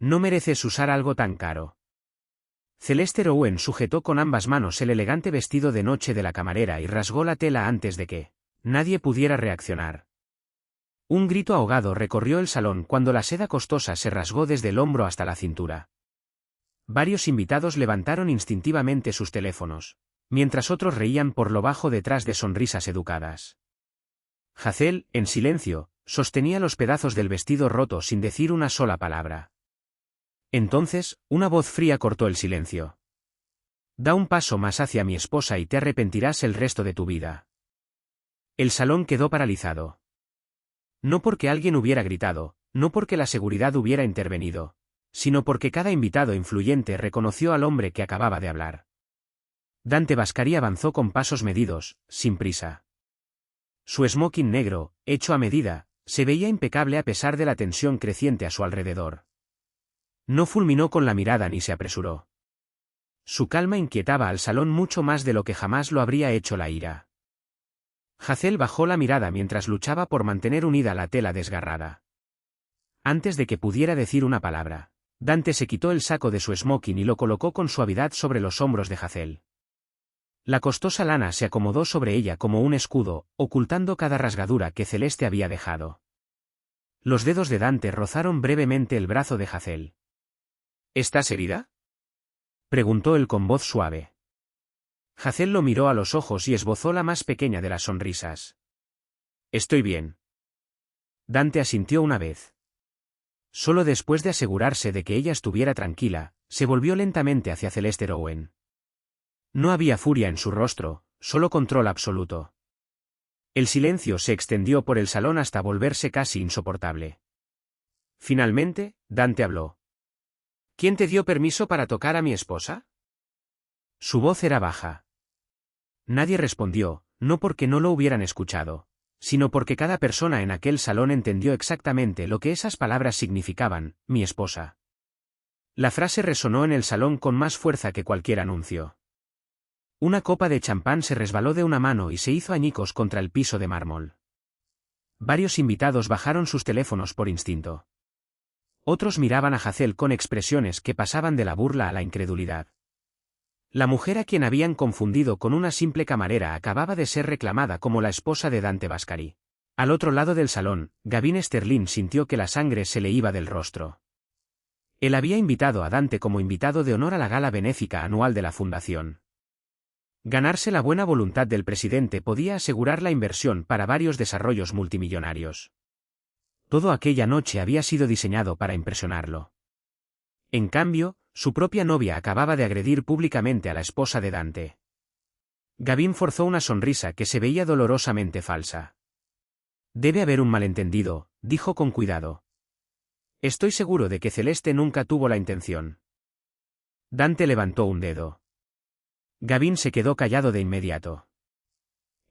No mereces usar algo tan caro. Celeste Rowen sujetó con ambas manos el elegante vestido de noche de la camarera y rasgó la tela antes de que nadie pudiera reaccionar. Un grito ahogado recorrió el salón cuando la seda costosa se rasgó desde el hombro hasta la cintura. Varios invitados levantaron instintivamente sus teléfonos, mientras otros reían por lo bajo detrás de sonrisas educadas. Hazel, en silencio, sostenía los pedazos del vestido roto sin decir una sola palabra. Entonces, una voz fría cortó el silencio. Da un paso más hacia mi esposa y te arrepentirás el resto de tu vida. El salón quedó paralizado. No porque alguien hubiera gritado, no porque la seguridad hubiera intervenido, sino porque cada invitado influyente reconoció al hombre que acababa de hablar. Dante Bascari avanzó con pasos medidos, sin prisa. Su smoking negro, hecho a medida, se veía impecable a pesar de la tensión creciente a su alrededor. No fulminó con la mirada ni se apresuró. Su calma inquietaba al salón mucho más de lo que jamás lo habría hecho la ira. Hazel bajó la mirada mientras luchaba por mantener unida la tela desgarrada. Antes de que pudiera decir una palabra, Dante se quitó el saco de su smoking y lo colocó con suavidad sobre los hombros de Hazel. La costosa lana se acomodó sobre ella como un escudo, ocultando cada rasgadura que Celeste había dejado. Los dedos de Dante rozaron brevemente el brazo de Hazel. ¿Estás herida?, preguntó él con voz suave. Hazel lo miró a los ojos y esbozó la más pequeña de las sonrisas. Estoy bien. Dante asintió una vez. Solo después de asegurarse de que ella estuviera tranquila, se volvió lentamente hacia Celeste Rowen. No había furia en su rostro, solo control absoluto. El silencio se extendió por el salón hasta volverse casi insoportable. Finalmente, Dante habló. ¿Quién te dio permiso para tocar a mi esposa? Su voz era baja. Nadie respondió, no porque no lo hubieran escuchado, sino porque cada persona en aquel salón entendió exactamente lo que esas palabras significaban, mi esposa. La frase resonó en el salón con más fuerza que cualquier anuncio. Una copa de champán se resbaló de una mano y se hizo añicos contra el piso de mármol. Varios invitados bajaron sus teléfonos por instinto. Otros miraban a Hazel con expresiones que pasaban de la burla a la incredulidad. La mujer a quien habían confundido con una simple camarera acababa de ser reclamada como la esposa de Dante Bascari. Al otro lado del salón, Gavin Sterling sintió que la sangre se le iba del rostro. Él había invitado a Dante como invitado de honor a la gala benéfica anual de la fundación. Ganarse la buena voluntad del presidente podía asegurar la inversión para varios desarrollos multimillonarios. Todo aquella noche había sido diseñado para impresionarlo. En cambio, su propia novia acababa de agredir públicamente a la esposa de Dante. Gavin forzó una sonrisa que se veía dolorosamente falsa. Debe haber un malentendido, dijo con cuidado. Estoy seguro de que Celeste nunca tuvo la intención. Dante levantó un dedo. Gavin se quedó callado de inmediato.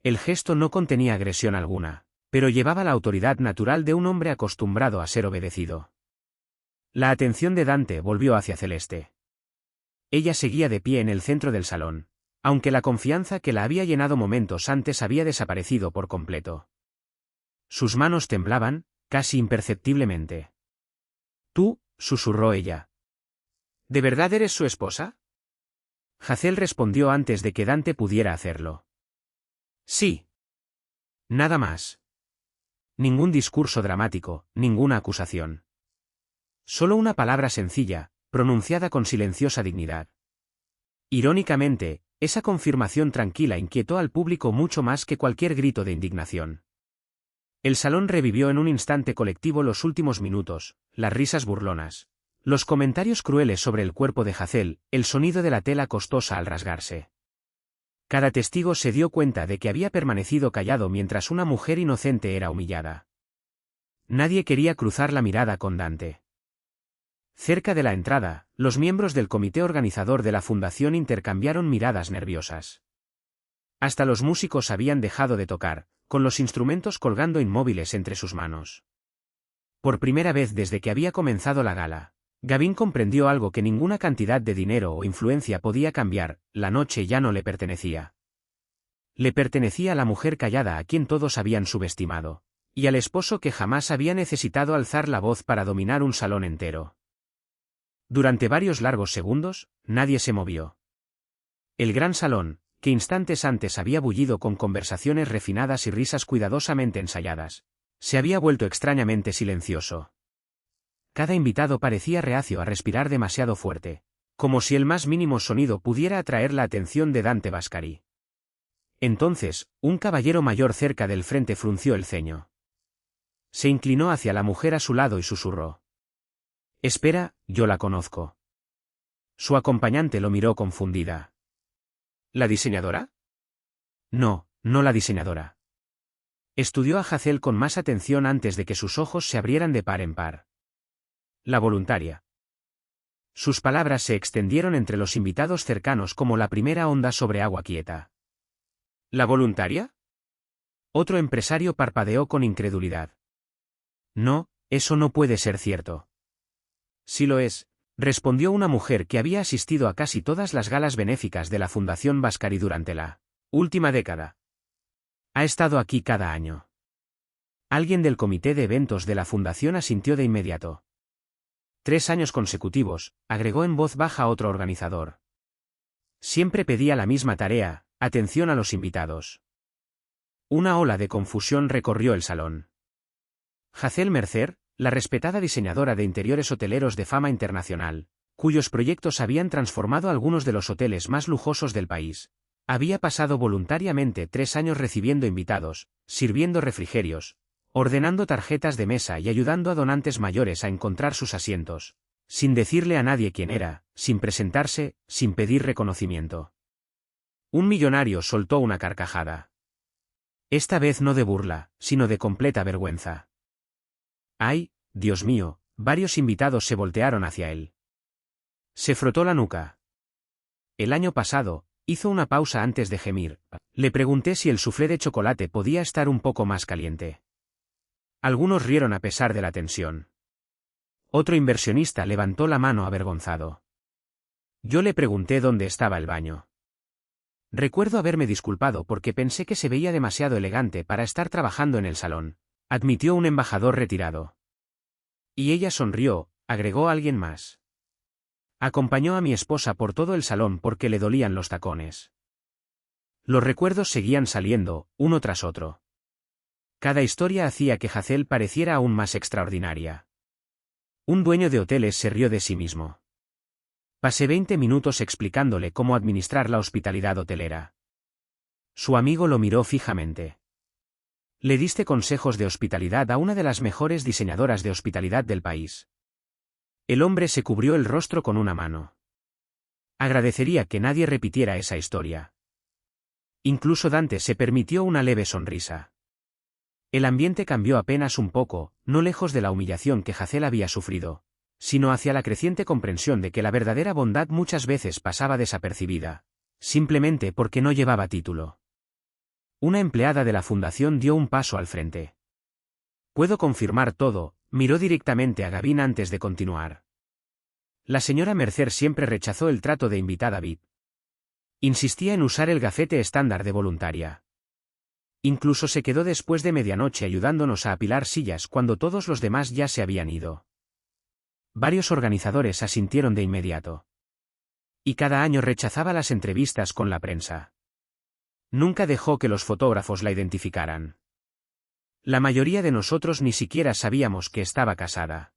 El gesto no contenía agresión alguna, pero llevaba la autoridad natural de un hombre acostumbrado a ser obedecido. La atención de Dante volvió hacia Celeste. Ella seguía de pie en el centro del salón, aunque la confianza que la había llenado momentos antes había desaparecido por completo. Sus manos temblaban, casi imperceptiblemente. «Tú», susurró ella. «¿De verdad eres su esposa?» Hazel respondió antes de que Dante pudiera hacerlo. «Sí». Nada más. Ningún discurso dramático, ninguna acusación. Solo una palabra sencilla, pronunciada con silenciosa dignidad. Irónicamente, esa confirmación tranquila inquietó al público mucho más que cualquier grito de indignación. El salón revivió en un instante colectivo los últimos minutos, las risas burlonas, los comentarios crueles sobre el cuerpo de Hazel, el sonido de la tela costosa al rasgarse. Cada testigo se dio cuenta de que había permanecido callado mientras una mujer inocente era humillada. Nadie quería cruzar la mirada con Dante. Cerca de la entrada, los miembros del comité organizador de la fundación intercambiaron miradas nerviosas. Hasta los músicos habían dejado de tocar, con los instrumentos colgando inmóviles entre sus manos. Por primera vez desde que había comenzado la gala, Gavin comprendió algo que ninguna cantidad de dinero o influencia podía cambiar: la noche ya no le pertenecía. Le pertenecía a la mujer callada a quien todos habían subestimado, y al esposo que jamás había necesitado alzar la voz para dominar un salón entero. Durante varios largos segundos, nadie se movió. El gran salón, que instantes antes había bullido con conversaciones refinadas y risas cuidadosamente ensayadas, se había vuelto extrañamente silencioso. Cada invitado parecía reacio a respirar demasiado fuerte, como si el más mínimo sonido pudiera atraer la atención de Dante Bascari. Entonces, un caballero mayor cerca del frente frunció el ceño. Se inclinó hacia la mujer a su lado y susurró: «Espera, yo la conozco». Su acompañante lo miró confundida. ¿La diseñadora? No, no la diseñadora. Estudió a Hazel con más atención antes de que sus ojos se abrieran de par en par. La voluntaria. Sus palabras se extendieron entre los invitados cercanos como la primera onda sobre agua quieta. ¿La voluntaria? Otro empresario parpadeó con incredulidad. No, eso no puede ser cierto. Sí lo es, respondió una mujer que había asistido a casi todas las galas benéficas de la Fundación Bascari durante la última década. Ha estado aquí cada año. Alguien del comité de eventos de la fundación asintió de inmediato. 3 años consecutivos, agregó en voz baja otro organizador. Siempre pedía la misma tarea: atención a los invitados. Una ola de confusión recorrió el salón. Hazel Mercer, la respetada diseñadora de interiores hoteleros de fama internacional, cuyos proyectos habían transformado algunos de los hoteles más lujosos del país, había pasado voluntariamente 3 años recibiendo invitados, sirviendo refrigerios, ordenando tarjetas de mesa y ayudando a donantes mayores a encontrar sus asientos, sin decirle a nadie quién era, sin presentarse, sin pedir reconocimiento. Un millonario soltó una carcajada. Esta vez no de burla, sino de completa vergüenza. ¡Ay, Dios mío! Varios invitados se voltearon hacia él. Se frotó la nuca. El año pasado, hizo una pausa antes de gemir. Le pregunté si el soufflé de chocolate podía estar un poco más caliente. Algunos rieron a pesar de la tensión. Otro inversionista levantó la mano avergonzado. Yo le pregunté dónde estaba el baño. Recuerdo haberme disculpado porque pensé que se veía demasiado elegante para estar trabajando en el salón, admitió un embajador retirado. Y ella sonrió, agregó alguien más. Acompañó a mi esposa por todo el salón porque le dolían los tacones. Los recuerdos seguían saliendo, uno tras otro. Cada historia hacía que Hazel pareciera aún más extraordinaria. Un dueño de hoteles se rió de sí mismo. Pasé 20 minutos explicándole cómo administrar la hospitalidad hotelera. Su amigo lo miró fijamente. Le diste consejos de hospitalidad a una de las mejores diseñadoras de hospitalidad del país. El hombre se cubrió el rostro con una mano. Agradecería que nadie repitiera esa historia. Incluso Dante se permitió una leve sonrisa. El ambiente cambió apenas un poco, no lejos de la humillación que Hazel había sufrido, sino hacia la creciente comprensión de que la verdadera bondad muchas veces pasaba desapercibida, simplemente porque no llevaba título. Una empleada de la fundación dio un paso al frente. «Puedo confirmar todo», miró directamente a Gavin antes de continuar. La señora Mercer siempre rechazó el trato de invitada VIP. Insistía en usar el gafete estándar de voluntaria. Incluso se quedó después de medianoche ayudándonos a apilar sillas cuando todos los demás ya se habían ido. Varios organizadores asintieron de inmediato. Y cada año rechazaba las entrevistas con la prensa. Nunca dejó que los fotógrafos la identificaran. La mayoría de nosotros ni siquiera sabíamos que estaba casada.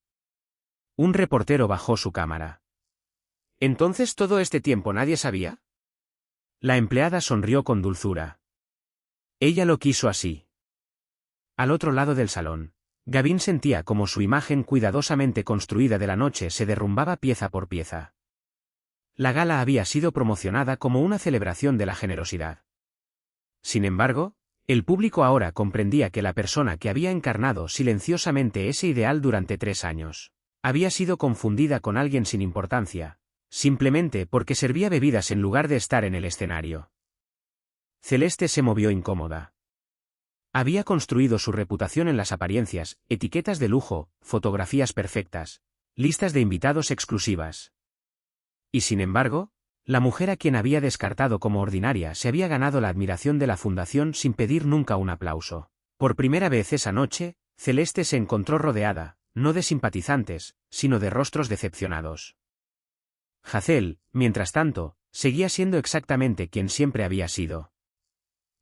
Un reportero bajó su cámara. ¿Entonces todo este tiempo nadie sabía? La empleada sonrió con dulzura. Ella lo quiso así. Al otro lado del salón, Gavin sentía como su imagen cuidadosamente construida de la noche se derrumbaba pieza por pieza. La gala había sido promocionada como una celebración de la generosidad. Sin embargo, el público ahora comprendía que la persona que había encarnado silenciosamente ese ideal durante 3 años, había sido confundida con alguien sin importancia, simplemente porque servía bebidas en lugar de estar en el escenario. Celeste se movió incómoda. Había construido su reputación en las apariencias, etiquetas de lujo, fotografías perfectas, listas de invitados exclusivas. Y sin embargo, la mujer a quien había descartado como ordinaria se había ganado la admiración de la fundación sin pedir nunca un aplauso. Por primera vez esa noche, Celeste se encontró rodeada, no de simpatizantes, sino de rostros decepcionados. Hazel, mientras tanto, seguía siendo exactamente quien siempre había sido.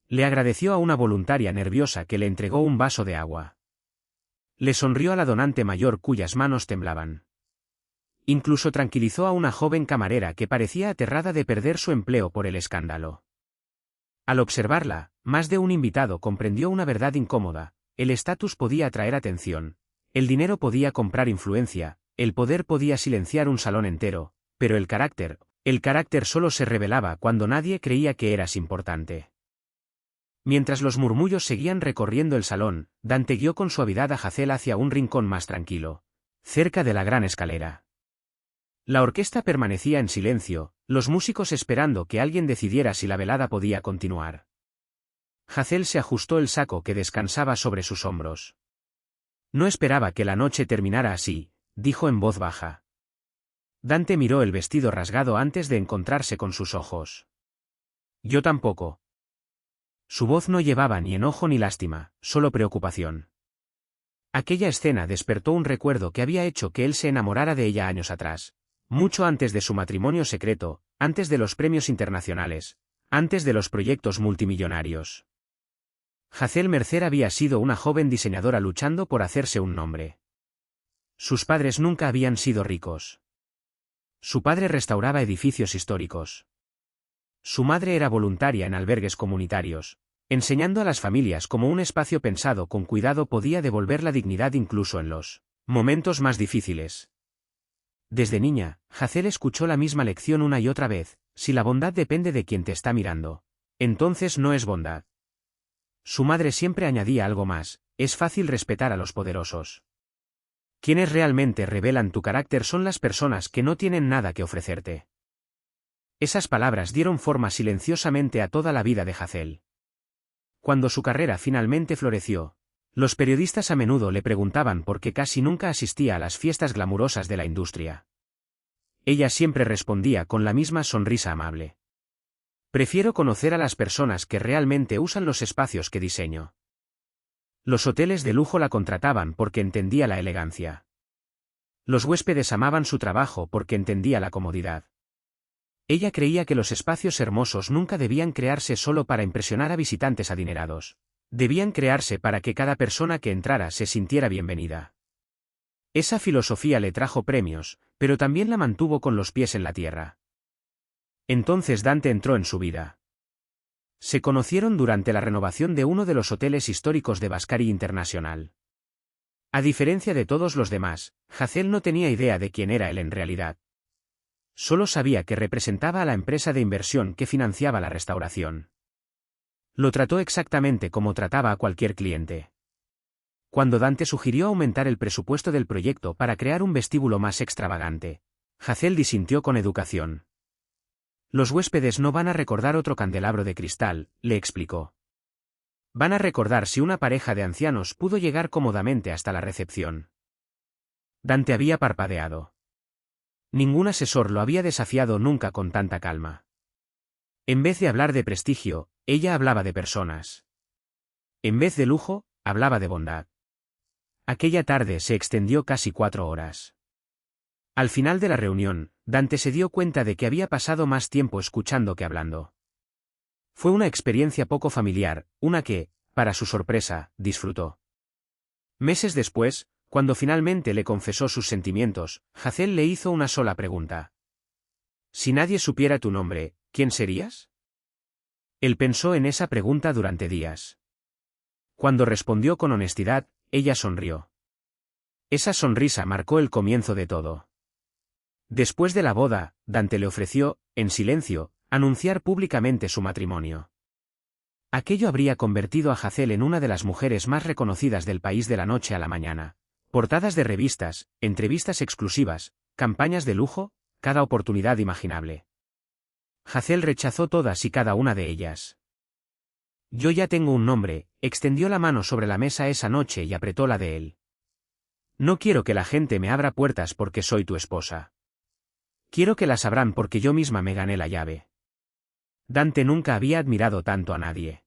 Le agradeció a una voluntaria nerviosa que le entregó un vaso de agua. Le sonrió a la donante mayor cuyas manos temblaban. Incluso tranquilizó a una joven camarera que parecía aterrada de perder su empleo por el escándalo. Al observarla, más de un invitado comprendió una verdad incómoda: el estatus podía atraer atención, el dinero podía comprar influencia, el poder podía silenciar un salón entero, pero el carácter solo se revelaba cuando nadie creía que eras importante. Mientras los murmullos seguían recorriendo el salón, Dante guió con suavidad a Hazel hacia un rincón más tranquilo, cerca de la gran escalera. La orquesta permanecía en silencio, los músicos esperando que alguien decidiera si la velada podía continuar. Hazel se ajustó el saco que descansaba sobre sus hombros. No esperaba que la noche terminara así, dijo en voz baja. Dante miró el vestido rasgado antes de encontrarse con sus ojos. Yo tampoco. Su voz no llevaba ni enojo ni lástima, solo preocupación. Aquella escena despertó un recuerdo que había hecho que él se enamorara de ella años atrás, mucho antes de su matrimonio secreto, antes de los premios internacionales, antes de los proyectos multimillonarios. Hazel Mercer había sido una joven diseñadora luchando por hacerse un nombre. Sus padres nunca habían sido ricos. Su padre restauraba edificios históricos. Su madre era voluntaria en albergues comunitarios, enseñando a las familias cómo un espacio pensado con cuidado podía devolver la dignidad incluso en los momentos más difíciles. Desde niña, Hazel escuchó la misma lección una y otra vez: si la bondad depende de quien te está mirando, entonces no es bondad. Su madre siempre añadía algo más: es fácil respetar a los poderosos. Quienes realmente revelan tu carácter son las personas que no tienen nada que ofrecerte. Esas palabras dieron forma silenciosamente a toda la vida de Hazel. Cuando su carrera finalmente floreció, los periodistas a menudo le preguntaban por qué casi nunca asistía a las fiestas glamurosas de la industria. Ella siempre respondía con la misma sonrisa amable: prefiero conocer a las personas que realmente usan los espacios que diseño. Los hoteles de lujo la contrataban porque entendía la elegancia. Los huéspedes amaban su trabajo porque entendía la comodidad. Ella creía que los espacios hermosos nunca debían crearse solo para impresionar a visitantes adinerados. Debían crearse para que cada persona que entrara se sintiera bienvenida. Esa filosofía le trajo premios, pero también la mantuvo con los pies en la tierra. Entonces Dante entró en su vida. Se conocieron durante la renovación de uno de los hoteles históricos de Vascari International. A diferencia de todos los demás, Hazel no tenía idea de quién era él en realidad. Solo sabía que representaba a la empresa de inversión que financiaba la restauración. Lo trató exactamente como trataba a cualquier cliente. Cuando Dante sugirió aumentar el presupuesto del proyecto para crear un vestíbulo más extravagante, Hazel disintió con educación. Los huéspedes no van a recordar otro candelabro de cristal, le explicó. Van a recordar si una pareja de ancianos pudo llegar cómodamente hasta la recepción. Dante había parpadeado. Ningún asesor lo había desafiado nunca con tanta calma. En vez de hablar de prestigio, ella hablaba de personas. En vez de lujo, hablaba de bondad. Aquella tarde se extendió casi 4 horas. Al final de la reunión, Dante se dio cuenta de que había pasado más tiempo escuchando que hablando. Fue una experiencia poco familiar, una que, para su sorpresa, disfrutó. Meses después, cuando finalmente le confesó sus sentimientos, Hazel le hizo una sola pregunta. Si nadie supiera tu nombre, ¿quién serías? Él pensó en esa pregunta durante días. Cuando respondió con honestidad, ella sonrió. Esa sonrisa marcó el comienzo de todo. Después de la boda, Dante le ofreció, en silencio, anunciar públicamente su matrimonio. Aquello habría convertido a Hazel en una de las mujeres más reconocidas del país de la noche a la mañana. Portadas de revistas, entrevistas exclusivas, campañas de lujo, cada oportunidad imaginable. Hazel rechazó todas y cada una de ellas. Yo ya tengo un nombre, extendió la mano sobre la mesa esa noche y apretó la de él. No quiero que la gente me abra puertas porque soy tu esposa. Quiero que las abran porque yo misma me gané la llave. Dante nunca había admirado tanto a nadie.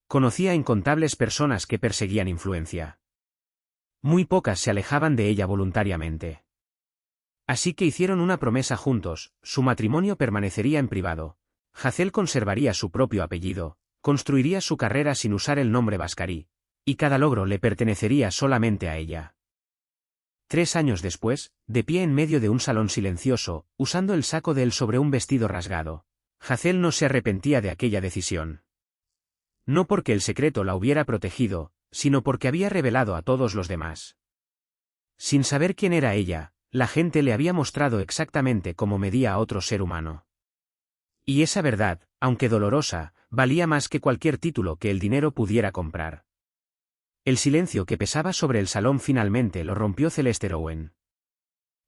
Conocía a incontables personas que perseguían influencia. Muy pocas se alejaban de ella voluntariamente. Así que hicieron una promesa juntos, su matrimonio permanecería en privado. Hazel conservaría su propio apellido, construiría su carrera sin usar el nombre Vascari, y cada logro le pertenecería solamente a ella. 3 años después, de pie en medio de un salón silencioso, usando el saco de él sobre un vestido rasgado, Hazel no se arrepentía de aquella decisión. No porque el secreto la hubiera protegido, sino porque había revelado a todos los demás. Sin saber quién era ella, la gente le había mostrado exactamente cómo medía a otro ser humano. Y esa verdad, aunque dolorosa, valía más que cualquier título que el dinero pudiera comprar. El silencio que pesaba sobre el salón finalmente lo rompió Celeste Rowen.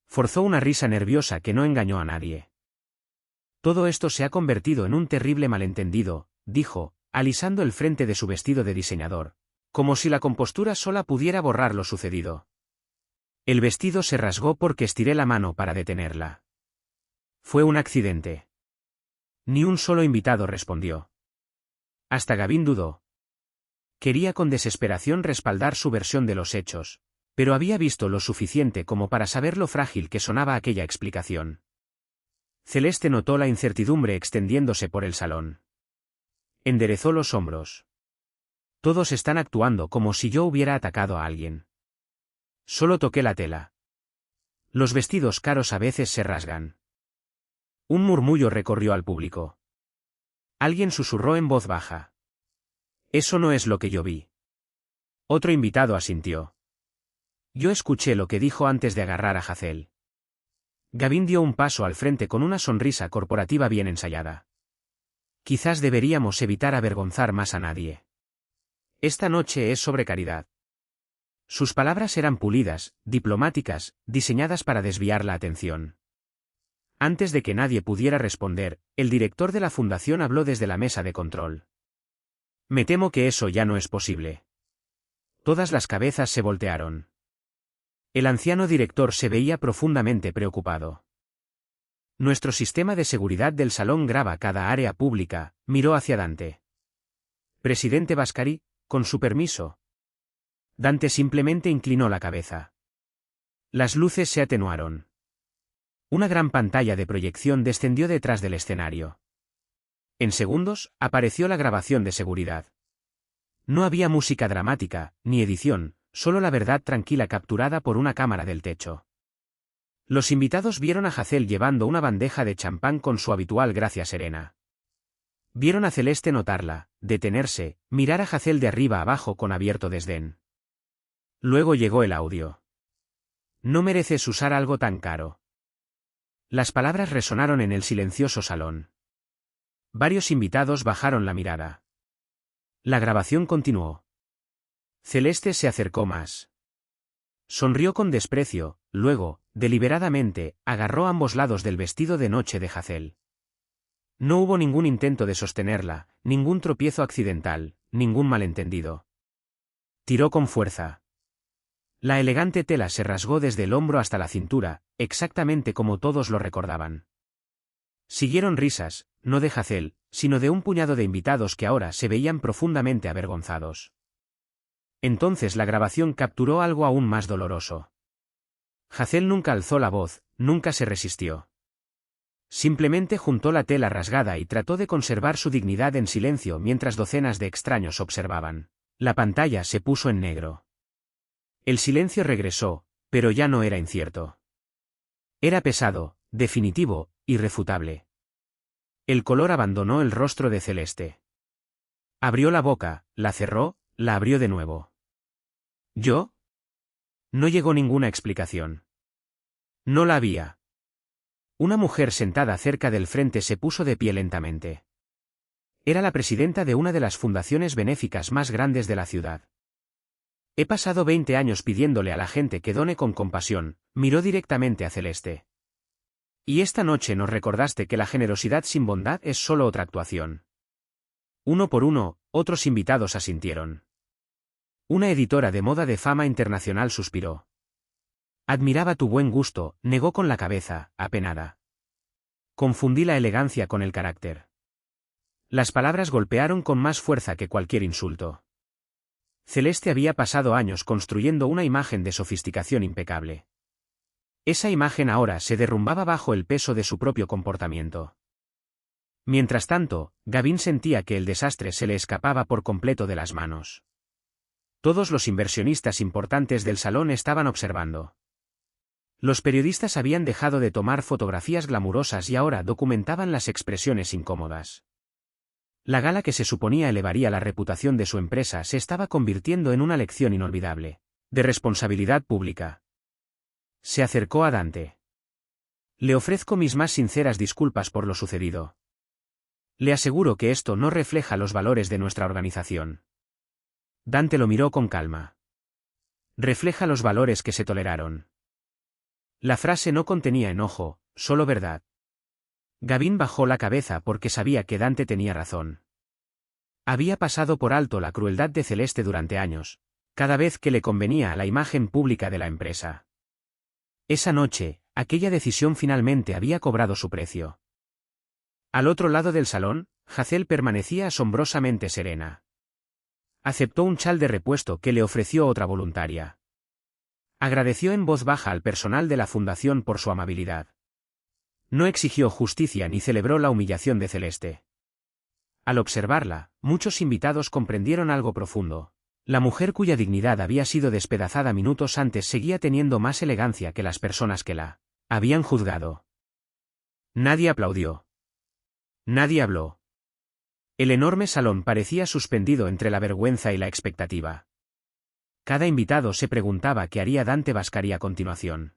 Forzó una risa nerviosa que no engañó a nadie. Todo esto se ha convertido en un terrible malentendido, dijo, alisando el frente de su vestido de diseñador, como si la compostura sola pudiera borrar lo sucedido. El vestido se rasgó porque estiré la mano para detenerla. Fue un accidente. Ni un solo invitado respondió. Hasta Gavin dudó. Quería con desesperación respaldar su versión de los hechos, pero había visto lo suficiente como para saber lo frágil que sonaba aquella explicación. Celeste notó la incertidumbre extendiéndose por el salón. Enderezó los hombros. Todos están actuando como si yo hubiera atacado a alguien. Solo toqué la tela. Los vestidos caros a veces se rasgan. Un murmullo recorrió al público. Alguien susurró en voz baja. Eso no es lo que yo vi. Otro invitado asintió. Yo escuché lo que dijo antes de agarrar a Hazel. Gavin dio un paso al frente con una sonrisa corporativa bien ensayada. Quizás deberíamos evitar avergonzar más a nadie. Esta noche es sobre caridad. Sus palabras eran pulidas, diplomáticas, diseñadas para desviar la atención. Antes de que nadie pudiera responder, el director de la fundación habló desde la mesa de control. Me temo que eso ya no es posible. Todas las cabezas se voltearon. El anciano director se veía profundamente preocupado. Nuestro sistema de seguridad del salón graba cada área pública, miró hacia Dante. Presidente Vascari, con su permiso. Dante simplemente inclinó la cabeza. Las luces se atenuaron. Una gran pantalla de proyección descendió detrás del escenario. En segundos, apareció la grabación de seguridad. No había música dramática, ni edición, solo la verdad tranquila capturada por una cámara del techo. Los invitados vieron a Hazel llevando una bandeja de champán con su habitual gracia serena. Vieron a Celeste notarla, detenerse, mirar a Hazel de arriba abajo con abierto desdén. Luego llegó el audio. No mereces usar algo tan caro. Las palabras resonaron en el silencioso salón. Varios invitados bajaron la mirada. La grabación continuó. Celeste se acercó más. Sonrió con desprecio, luego, deliberadamente, agarró ambos lados del vestido de noche de Hazel. No hubo ningún intento de sostenerla, ningún tropiezo accidental, ningún malentendido. Tiró con fuerza. La elegante tela se rasgó desde el hombro hasta la cintura, exactamente como todos lo recordaban. Siguieron risas, no de Hazel, sino de un puñado de invitados que ahora se veían profundamente avergonzados. Entonces la grabación capturó algo aún más doloroso. Hazel nunca alzó la voz, nunca se resistió. Simplemente juntó la tela rasgada y trató de conservar su dignidad en silencio mientras docenas de extraños observaban. La pantalla se puso en negro. El silencio regresó, pero ya no era incierto. Era pesado, definitivo, irrefutable. El color abandonó el rostro de Celeste. Abrió la boca, la cerró, la abrió de nuevo. ¿Yo? No llegó ninguna explicación. No la había. Una mujer sentada cerca del frente se puso de pie lentamente. Era la presidenta de una de las fundaciones benéficas más grandes de la ciudad. He pasado 20 años pidiéndole a la gente que done con compasión, miró directamente a Celeste. Y esta noche nos recordaste que la generosidad sin bondad es solo otra actuación. Uno por uno, otros invitados asintieron. Una editora de moda de fama internacional suspiró. Admiraba tu buen gusto, negó con la cabeza, apenada. Confundí la elegancia con el carácter. Las palabras golpearon con más fuerza que cualquier insulto. Celeste había pasado años construyendo una imagen de sofisticación impecable. Esa imagen ahora se derrumbaba bajo el peso de su propio comportamiento. Mientras tanto, Gavin sentía que el desastre se le escapaba por completo de las manos. Todos los inversionistas importantes del salón estaban observando. Los periodistas habían dejado de tomar fotografías glamurosas y ahora documentaban las expresiones incómodas. La gala que se suponía elevaría la reputación de su empresa se estaba convirtiendo en una lección inolvidable, de responsabilidad pública. Se acercó a Dante. Le ofrezco mis más sinceras disculpas por lo sucedido. Le aseguro que esto no refleja los valores de nuestra organización. Dante lo miró con calma. Refleja los valores que se toleraron. La frase no contenía enojo, solo verdad. Gavin bajó la cabeza porque sabía que Dante tenía razón. Había pasado por alto la crueldad de Celeste durante años, cada vez que le convenía a la imagen pública de la empresa. Esa noche, aquella decisión finalmente había cobrado su precio. Al otro lado del salón, Hazel permanecía asombrosamente serena. Aceptó un chal de repuesto que le ofreció otra voluntaria. Agradeció en voz baja al personal de la fundación por su amabilidad. No exigió justicia ni celebró la humillación de Celeste. Al observarla, muchos invitados comprendieron algo profundo. La mujer cuya dignidad había sido despedazada minutos antes seguía teniendo más elegancia que las personas que la habían juzgado. Nadie aplaudió. Nadie habló. El enorme salón parecía suspendido entre la vergüenza y la expectativa. Cada invitado se preguntaba qué haría Dante Bascari a continuación.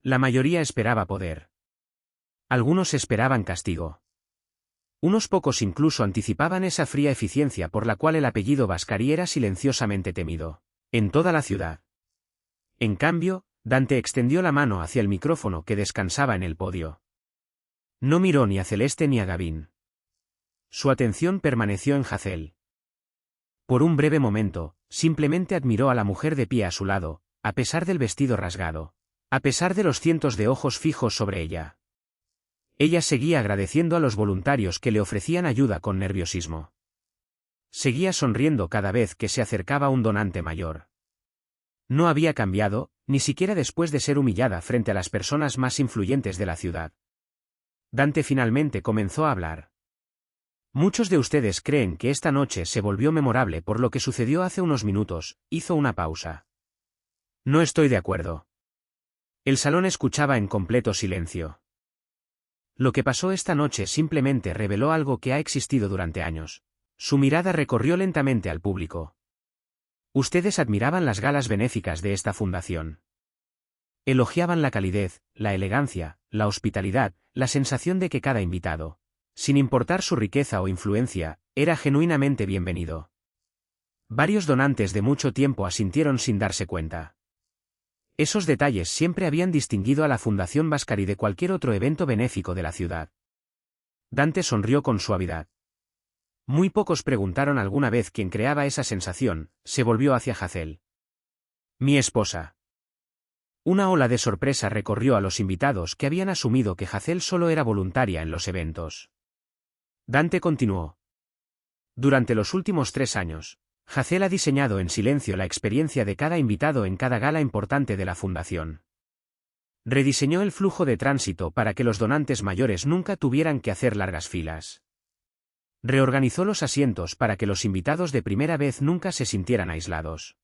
La mayoría esperaba poder. Algunos esperaban castigo. Unos pocos incluso anticipaban esa fría eficiencia por la cual el apellido Bascari era silenciosamente temido en toda la ciudad. En cambio, Dante extendió la mano hacia el micrófono que descansaba en el podio. No miró ni a Celeste ni a Gavin. Su atención permaneció en Hazel. Por un breve momento, simplemente admiró a la mujer de pie a su lado, a pesar del vestido rasgado, a pesar de los cientos de ojos fijos sobre ella. Ella seguía agradeciendo a los voluntarios que le ofrecían ayuda con nerviosismo. Seguía sonriendo cada vez que se acercaba un donante mayor. No había cambiado, ni siquiera después de ser humillada frente a las personas más influyentes de la ciudad. Dante finalmente comenzó a hablar. Muchos de ustedes creen que esta noche se volvió memorable por lo que sucedió hace unos minutos, hizo una pausa. No estoy de acuerdo. El salón escuchaba en completo silencio. Lo que pasó esta noche simplemente reveló algo que ha existido durante años. Su mirada recorrió lentamente al público. Ustedes admiraban las galas benéficas de esta fundación. Elogiaban la calidez, la elegancia, la hospitalidad, la sensación de que cada invitado, sin importar su riqueza o influencia, era genuinamente bienvenido. Varios donantes de mucho tiempo asintieron sin darse cuenta. Esos detalles siempre habían distinguido a la Fundación Bascari de cualquier otro evento benéfico de la ciudad. Dante sonrió con suavidad. Muy pocos preguntaron alguna vez quién creaba esa sensación, se volvió hacia Hazel. Mi esposa. Una ola de sorpresa recorrió a los invitados que habían asumido que Hazel solo era voluntaria en los eventos. Dante continuó. Durante los últimos 3 años, Hazel ha diseñado en silencio la experiencia de cada invitado en cada gala importante de la fundación. Rediseñó el flujo de tránsito para que los donantes mayores nunca tuvieran que hacer largas filas. Reorganizó los asientos para que los invitados de primera vez nunca se sintieran aislados.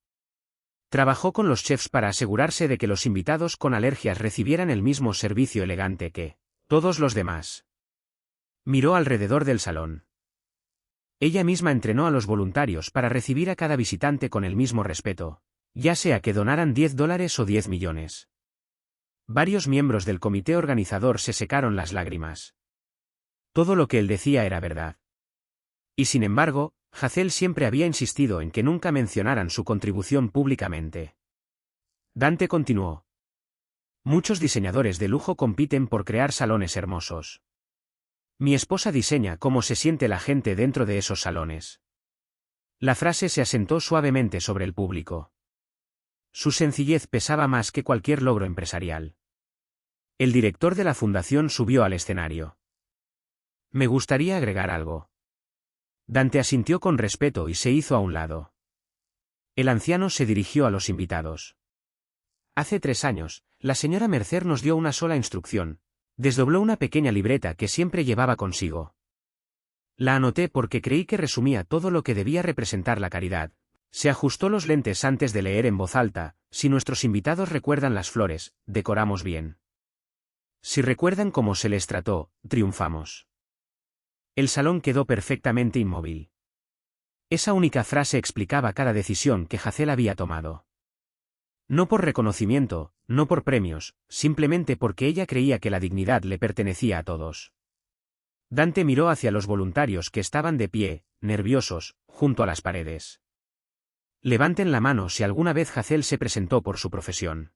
Trabajó con los chefs para asegurarse de que los invitados con alergias recibieran el mismo servicio elegante que todos los demás. Miró alrededor del salón. Ella misma entrenó a los voluntarios para recibir a cada visitante con el mismo respeto, ya sea que donaran $10 o 10 millones. Varios miembros del comité organizador se secaron las lágrimas. Todo lo que él decía era verdad. Y sin embargo, Hazel siempre había insistido en que nunca mencionaran su contribución públicamente. Dante continuó. Muchos diseñadores de lujo compiten por crear salones hermosos. Mi esposa diseña cómo se siente la gente dentro de esos salones. La frase se asentó suavemente sobre el público. Su sencillez pesaba más que cualquier logro empresarial. El director de la fundación subió al escenario. Me gustaría agregar algo. Dante asintió con respeto y se hizo a un lado. El anciano se dirigió a los invitados. Hace 3 años, la señora Mercer nos dio una sola instrucción. Desdobló una pequeña libreta que siempre llevaba consigo. La anoté porque creí que resumía todo lo que debía representar la caridad. Se ajustó los lentes antes de leer en voz alta: si nuestros invitados recuerdan las flores, decoramos bien. Si recuerdan cómo se les trató, triunfamos. El salón quedó perfectamente inmóvil. Esa única frase explicaba cada decisión que Hazel había tomado. No por reconocimiento, no por premios, simplemente porque ella creía que la dignidad le pertenecía a todos. Dante miró hacia los voluntarios que estaban de pie, nerviosos, junto a las paredes. Levanten la mano si alguna vez Hazel se presentó por su profesión.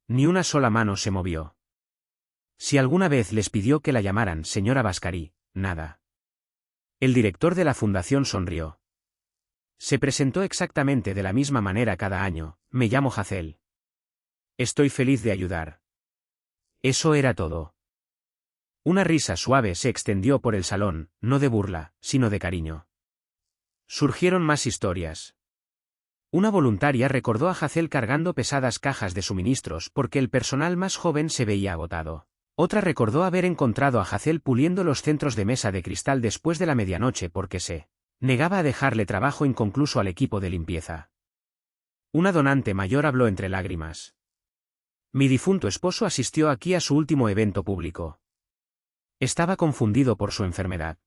Ni una sola mano se movió. Si alguna vez les pidió que la llamaran señora Bascari, nada. El director de la fundación sonrió. Se presentó exactamente de la misma manera cada año: me llamo Hazel. Estoy feliz de ayudar. Eso era todo. Una risa suave se extendió por el salón, no de burla, sino de cariño. Surgieron más historias. Una voluntaria recordó a Hazel cargando pesadas cajas de suministros porque el personal más joven se veía agotado. Otra recordó haber encontrado a Hazel puliendo los centros de mesa de cristal después de la medianoche porque se negaba a dejarle trabajo inconcluso al equipo de limpieza. Una donante mayor habló entre lágrimas. Mi difunto esposo asistió aquí a su último evento público. Estaba confundido por su enfermedad.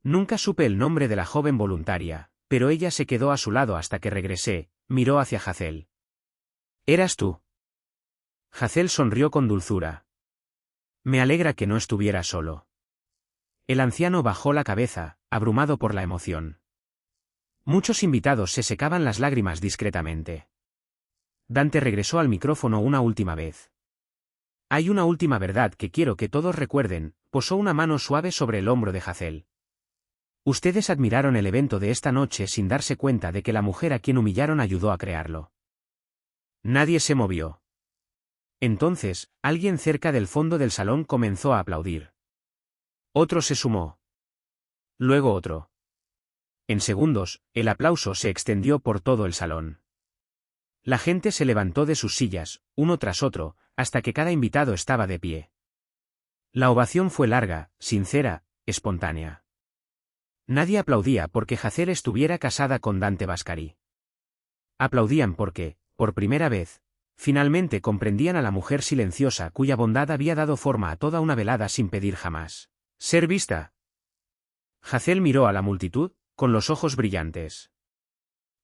Nunca supe el nombre de la joven voluntaria, pero ella se quedó a su lado hasta que regresé. Miró hacia Hazel. ¿Eras tú? Hazel sonrió con dulzura. Me alegra que no estuviera solo. El anciano bajó la cabeza, abrumado por la emoción. Muchos invitados se secaban las lágrimas discretamente. Dante regresó al micrófono una última vez. Hay una última verdad que quiero que todos recuerden. Posó una mano suave sobre el hombro de Hazel. Ustedes admiraron el evento de esta noche sin darse cuenta de que la mujer a quien humillaron ayudó a crearlo. Nadie se movió. Entonces, alguien cerca del fondo del salón comenzó a aplaudir. Otro se sumó. Luego otro. En segundos, el aplauso se extendió por todo el salón. La gente se levantó de sus sillas, uno tras otro, hasta que cada invitado estaba de pie. La ovación fue larga, sincera, espontánea. Nadie aplaudía porque Hazel estuviera casada con Dante Bascari. Aplaudían porque, por primera vez, finalmente comprendían a la mujer silenciosa cuya bondad había dado forma a toda una velada sin pedir jamás ser vista. Hazel miró a la multitud, con los ojos brillantes.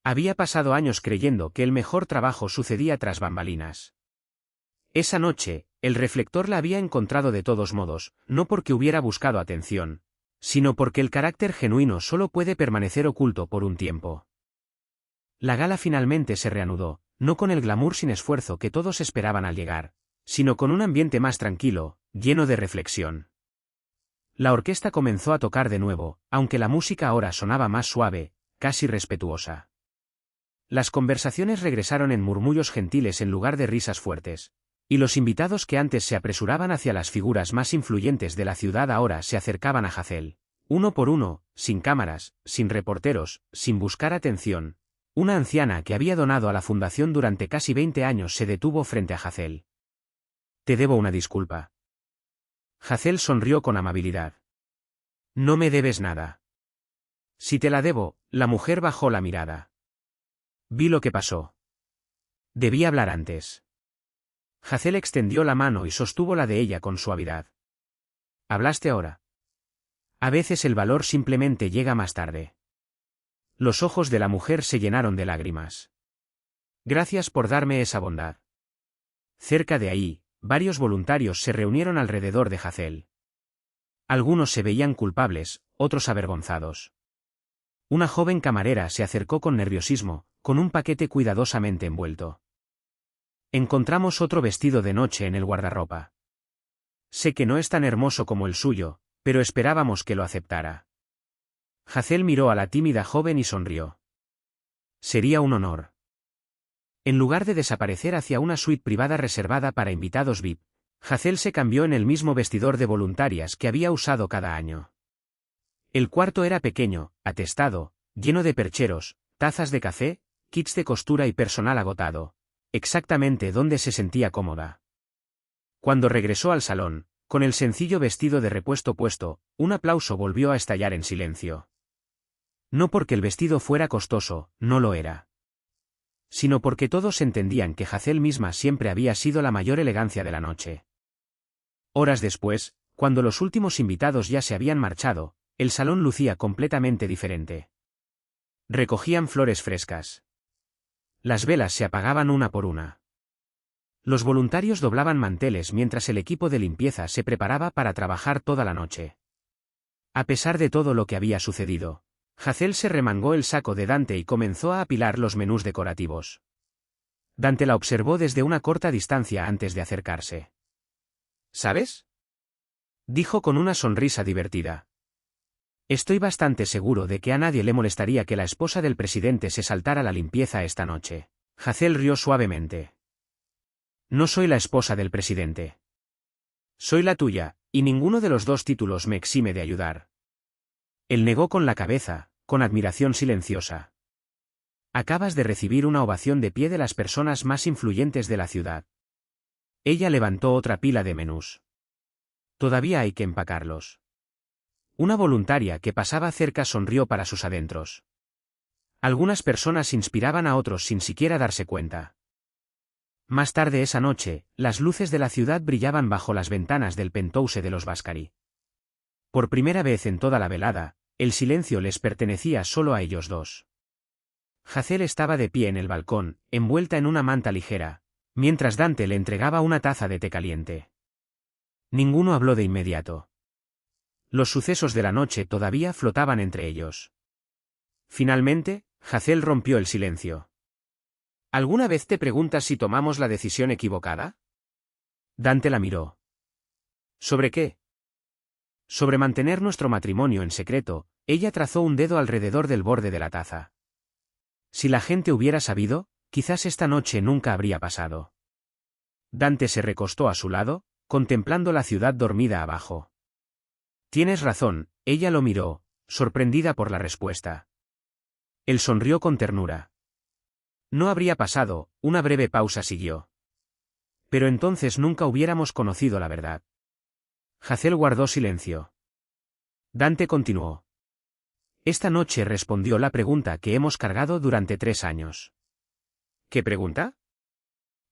Había pasado años creyendo que el mejor trabajo sucedía tras bambalinas. Esa noche, el reflector la había encontrado de todos modos, no porque hubiera buscado atención, sino porque el carácter genuino solo puede permanecer oculto por un tiempo. La gala finalmente se reanudó, no con el glamour sin esfuerzo que todos esperaban al llegar, sino con un ambiente más tranquilo, lleno de reflexión. La orquesta comenzó a tocar de nuevo, aunque la música ahora sonaba más suave, casi respetuosa. Las conversaciones regresaron en murmullos gentiles en lugar de risas fuertes, y los invitados que antes se apresuraban hacia las figuras más influyentes de la ciudad ahora se acercaban a Hazel. Uno por uno, sin cámaras, sin reporteros, sin buscar atención. Una anciana que había donado a la fundación durante casi 20 años se detuvo frente a Hazel. Te debo una disculpa. Hazel sonrió con amabilidad. No me debes nada. Si te la debo, la mujer bajó la mirada. Vi lo que pasó. Debí hablar antes. Hazel extendió la mano y sostuvo la de ella con suavidad. ¿Hablaste ahora? A veces el valor simplemente llega más tarde. Los ojos de la mujer se llenaron de lágrimas. Gracias por darme esa bondad. Cerca de ahí, varios voluntarios se reunieron alrededor de Hazel. Algunos se veían culpables, otros avergonzados. Una joven camarera se acercó con nerviosismo, con un paquete cuidadosamente envuelto. Encontramos otro vestido de noche en el guardarropa. Sé que no es tan hermoso como el suyo, pero esperábamos que lo aceptara. Hazel miró a la tímida joven y sonrió. Sería un honor. En lugar de desaparecer hacia una suite privada reservada para invitados VIP, Hazel se cambió en el mismo vestidor de voluntarias que había usado cada año. El cuarto era pequeño, atestado, lleno de percheros, tazas de café, kits de costura y personal agotado, exactamente donde se sentía cómoda. Cuando regresó al salón, con el sencillo vestido de repuesto puesto, un aplauso volvió a estallar en silencio. No porque el vestido fuera costoso, no lo era. Sino porque todos entendían que Hazel misma siempre había sido la mayor elegancia de la noche. Horas después, cuando los últimos invitados ya se habían marchado, el salón lucía completamente diferente. Recogían flores frescas. Las velas se apagaban una por una. Los voluntarios doblaban manteles mientras el equipo de limpieza se preparaba para trabajar toda la noche. A pesar de todo lo que había sucedido, Hazel se remangó el saco de Dante y comenzó a apilar los menús decorativos. Dante la observó desde una corta distancia antes de acercarse. ¿Sabes?, dijo con una sonrisa divertida. Estoy bastante seguro de que a nadie le molestaría que la esposa del presidente se saltara la limpieza esta noche. Hazel rió suavemente. No soy la esposa del presidente. Soy la tuya, y ninguno de los dos títulos me exime de ayudar. Él negó con la cabeza, con admiración silenciosa. Acabas de recibir una ovación de pie de las personas más influyentes de la ciudad. Ella levantó otra pila de menús. Todavía hay que empacarlos. Una voluntaria que pasaba cerca sonrió para sus adentros. Algunas personas inspiraban a otros sin siquiera darse cuenta. Más tarde esa noche, las luces de la ciudad brillaban bajo las ventanas del penthouse de los Vascari. Por primera vez en toda la velada, el silencio les pertenecía solo a ellos dos. Hazel estaba de pie en el balcón, envuelta en una manta ligera, mientras Dante le entregaba una taza de té caliente. Ninguno habló de inmediato. Los sucesos de la noche todavía flotaban entre ellos. Finalmente, Hazel rompió el silencio. ¿Alguna vez te preguntas si tomamos la decisión equivocada? Dante la miró. ¿Sobre qué? Sobre mantener nuestro matrimonio en secreto. Ella trazó un dedo alrededor del borde de la taza. Si la gente hubiera sabido, quizás esta noche nunca habría pasado. Dante se recostó a su lado, contemplando la ciudad dormida abajo. Tienes razón, ella lo miró, sorprendida por la respuesta. Él sonrió con ternura. No habría pasado, una breve pausa siguió. Pero entonces nunca hubiéramos conocido la verdad. Hazel guardó silencio. Dante continuó. Esta noche respondió la pregunta que hemos cargado durante 3 años. ¿Qué pregunta?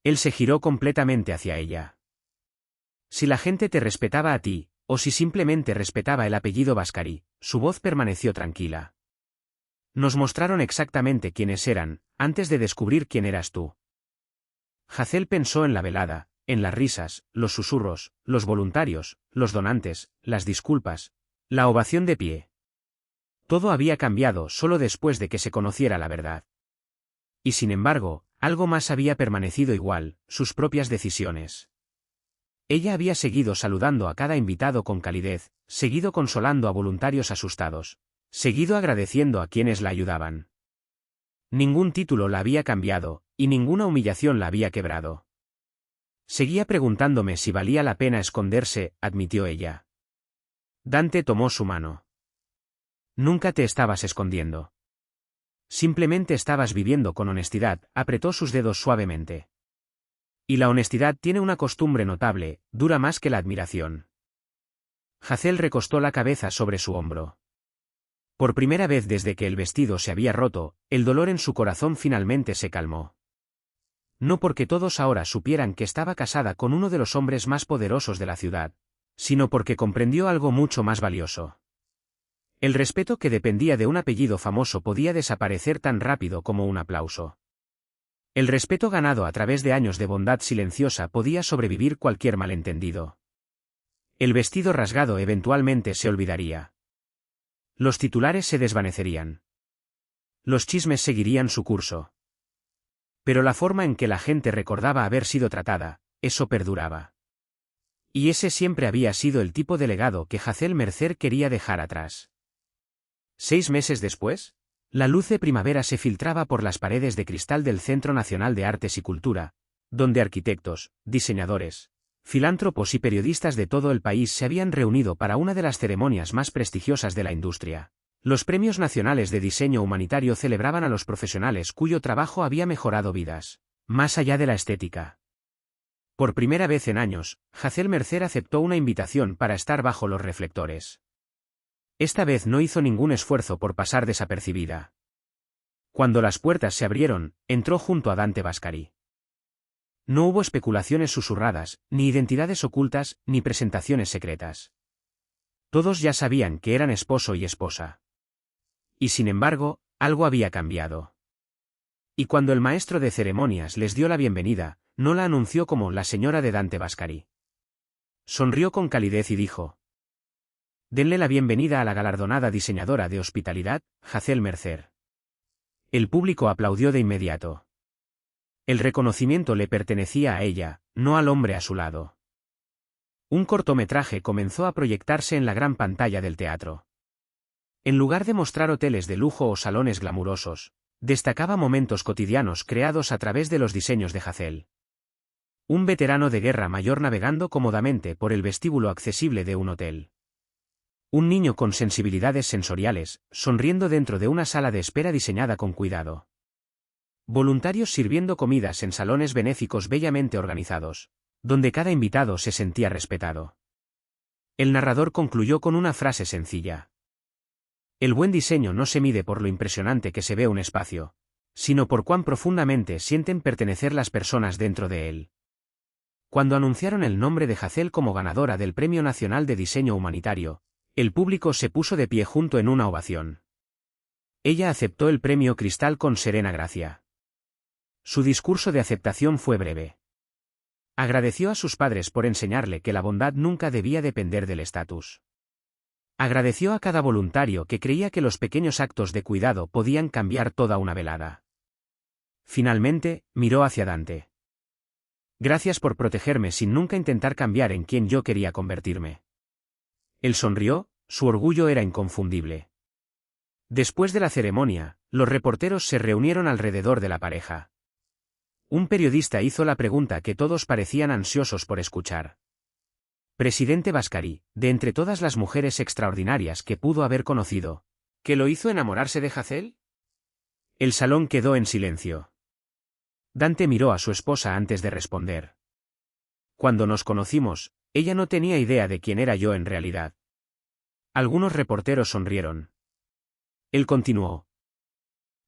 Él se giró completamente hacia ella. Si la gente te respetaba a ti, o si simplemente respetaba el apellido Vascari, su voz permaneció tranquila. Nos mostraron exactamente quiénes eran, antes de descubrir quién eras tú. Hazel pensó en la velada, en las risas, los susurros, los voluntarios, los donantes, las disculpas, la ovación de pie. Todo había cambiado solo después de que se conociera la verdad. Y sin embargo, algo más había permanecido igual, sus propias decisiones. Ella había seguido saludando a cada invitado con calidez, seguido consolando a voluntarios asustados, seguido agradeciendo a quienes la ayudaban. Ningún título la había cambiado, y ninguna humillación la había quebrado. Seguía preguntándome si valía la pena esconderse, admitió ella. Dante tomó su mano. Nunca te estabas escondiendo. Simplemente estabas viviendo con honestidad, apretó sus dedos suavemente. Y la honestidad tiene una costumbre notable, dura más que la admiración. Hazel recostó la cabeza sobre su hombro. Por primera vez desde que el vestido se había roto, el dolor en su corazón finalmente se calmó. No porque todos ahora supieran que estaba casada con uno de los hombres más poderosos de la ciudad, sino porque comprendió algo mucho más valioso. El respeto que dependía de un apellido famoso podía desaparecer tan rápido como un aplauso. El respeto ganado a través de años de bondad silenciosa podía sobrevivir cualquier malentendido. El vestido rasgado eventualmente se olvidaría. Los titulares se desvanecerían. Los chismes seguirían su curso. Pero la forma en que la gente recordaba haber sido tratada, eso perduraba. Y ese siempre había sido el tipo de legado que Hazel Mercer quería dejar atrás. 6 meses después, la luz de primavera se filtraba por las paredes de cristal del Centro Nacional de Artes y Cultura, donde arquitectos, diseñadores, filántropos y periodistas de todo el país se habían reunido para una de las ceremonias más prestigiosas de la industria. Los Premios Nacionales de Diseño Humanitario celebraban a los profesionales cuyo trabajo había mejorado vidas. más allá de la estética. Por primera vez en años, Hazel Mercer aceptó una invitación para estar bajo los reflectores. Esta vez no hizo ningún esfuerzo por pasar desapercibida. Cuando las puertas se abrieron, entró junto a Dante Bascari. No hubo especulaciones susurradas, ni identidades ocultas, ni presentaciones secretas. Todos ya sabían que eran esposo y esposa. Y sin embargo, algo había cambiado. Y cuando el maestro de ceremonias les dio la bienvenida, no la anunció como la señora de Dante Bascari. Sonrió con calidez y dijo: «Denle la bienvenida a la galardonada diseñadora de hospitalidad, Hazel Mercer». El público aplaudió de inmediato. El reconocimiento le pertenecía a ella, no al hombre a su lado. Un cortometraje comenzó a proyectarse en la gran pantalla del teatro. En lugar de mostrar hoteles de lujo o salones glamurosos, destacaba momentos cotidianos creados a través de los diseños de Hazel. Un veterano de guerra mayor navegando cómodamente por el vestíbulo accesible de un hotel. Un niño con sensibilidades sensoriales, sonriendo dentro de una sala de espera diseñada con cuidado. Voluntarios sirviendo comidas en salones benéficos bellamente organizados, donde cada invitado se sentía respetado. El narrador concluyó con una frase sencilla. El buen diseño no se mide por lo impresionante que se ve un espacio, sino por cuán profundamente sienten pertenecer las personas dentro de él. Cuando anunciaron el nombre de Hazel como ganadora del Premio Nacional de Diseño Humanitario, el público se puso de pie junto en una ovación. Ella aceptó el premio Cristal con serena gracia. Su discurso de aceptación fue breve. Agradeció a sus padres por enseñarle que la bondad nunca debía depender del estatus. Agradeció a cada voluntario que creía que los pequeños actos de cuidado podían cambiar toda una velada. Finalmente, miró hacia Dante. Gracias por protegerme sin nunca intentar cambiar en quien yo quería convertirme. Él sonrió, su orgullo era inconfundible. Después de la ceremonia, los reporteros se reunieron alrededor de la pareja. Un periodista hizo la pregunta que todos parecían ansiosos por escuchar. Presidente Bascari, de entre todas las mujeres extraordinarias que pudo haber conocido, ¿qué lo hizo enamorarse de Hazel? El salón quedó en silencio. Dante miró a su esposa antes de responder. Cuando nos conocimos, ella no tenía idea de quién era yo en realidad. Algunos reporteros sonrieron. Él continuó.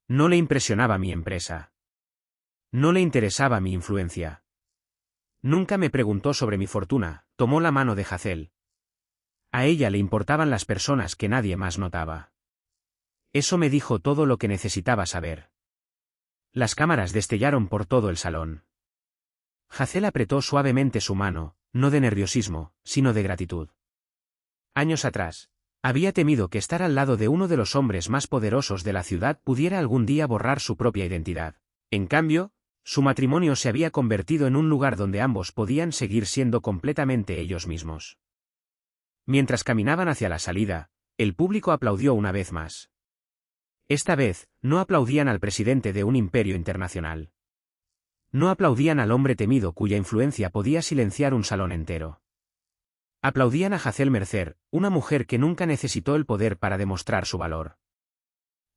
No le impresionaba mi empresa. No le interesaba mi influencia. Nunca me preguntó sobre mi fortuna, tomó la mano de Hazel. A ella le importaban las personas que nadie más notaba. Eso me dijo todo lo que necesitaba saber. Las cámaras destellaron por todo el salón. Hazel apretó suavemente su mano, no de nerviosismo, sino de gratitud. Años atrás, había temido que estar al lado de uno de los hombres más poderosos de la ciudad pudiera algún día borrar su propia identidad. En cambio, su matrimonio se había convertido en un lugar donde ambos podían seguir siendo completamente ellos mismos. Mientras caminaban hacia la salida, el público aplaudió una vez más. Esta vez, no aplaudían al presidente de un imperio internacional. No aplaudían al hombre temido cuya influencia podía silenciar un salón entero. Aplaudían a Hazel Mercer, una mujer que nunca necesitó el poder para demostrar su valor.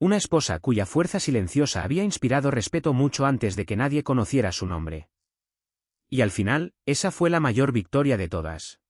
Una esposa cuya fuerza silenciosa había inspirado respeto mucho antes de que nadie conociera su nombre. Y al final, esa fue la mayor victoria de todas.